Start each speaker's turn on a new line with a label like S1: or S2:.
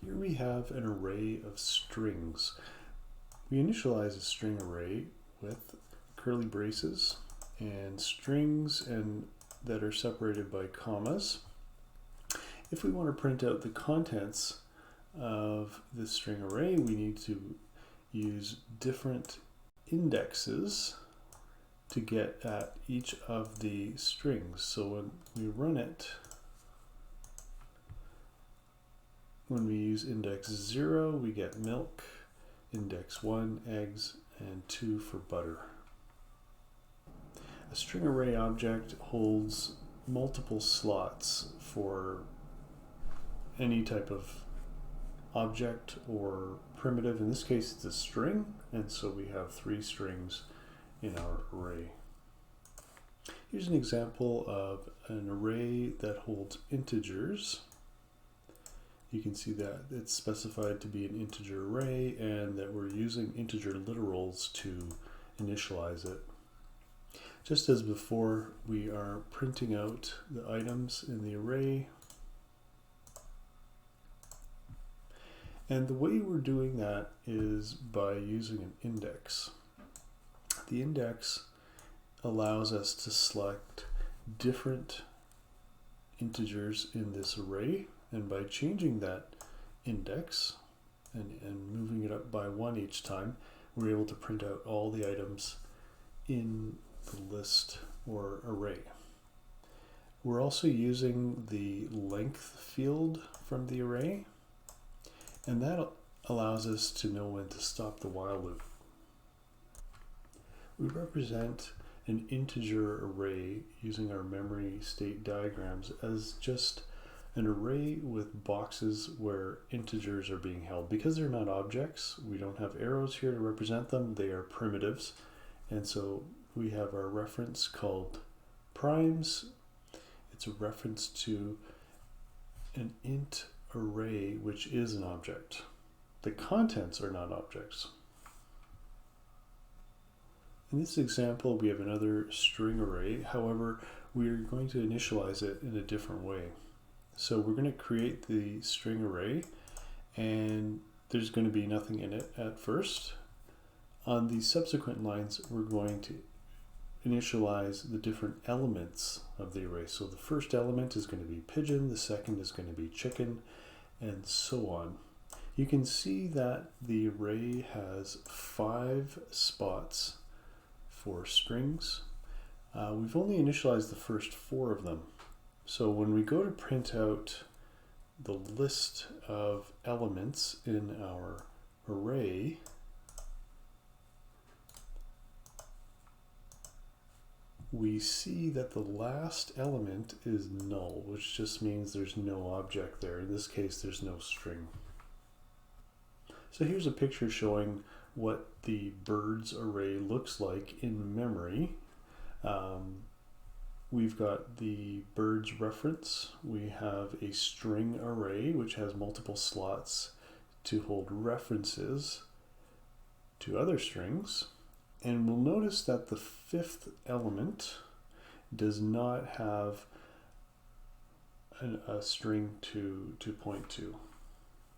S1: Here we have an array of strings. We initialize a string array with curly braces and strings that are separated by commas. If we want to print out the contents of this string array, we need to use different indexes to get at each of the strings. So when we run it, when we use index 0, we get milk, index 1, eggs, and 2 for butter. A string array object holds multiple slots for any type of object or primitive. In this case, it's a string, and so we have 3 strings in our array. Here's an example of an array that holds integers. You can see that it's specified to be an integer array and that we're using integer literals to initialize it. Just as before, we are printing out the items in the array. And the way we're doing that is by using an index. The index allows us to select different integers in this array, and by changing that index and moving it up by 1 each time, we're able to print out all the items in the list or array. We're also using the length field from the array, and that allows us to know when to stop the while loop. We represent an integer array using our memory state diagrams as just an array with boxes where integers are being held. Because they're not objects, we don't have arrows here to represent them, they are primitives. And so we have our reference called primes. It's a reference to an int array, which is an object. The contents are not objects. In this example, we have another string array. However, we're going to initialize it in a different way. So we're going to create the string array, and there's going to be nothing in it at first. On the subsequent lines, we're going to initialize the different elements of the array. So the first element is going to be pigeon, the second is going to be chicken, and so on. You can see that the array has 5 spots for strings. We've only initialized the first 4 of them. So when we go to print out the list of elements in our array, we see that the last element is null, which just means there's no object there. In this case, there's no string. So here's a picture showing what the birds array looks like in memory. We've got the birds reference. We have a string array which has multiple slots to hold references to other strings. And we'll notice that the 5th element does not have a string to point to.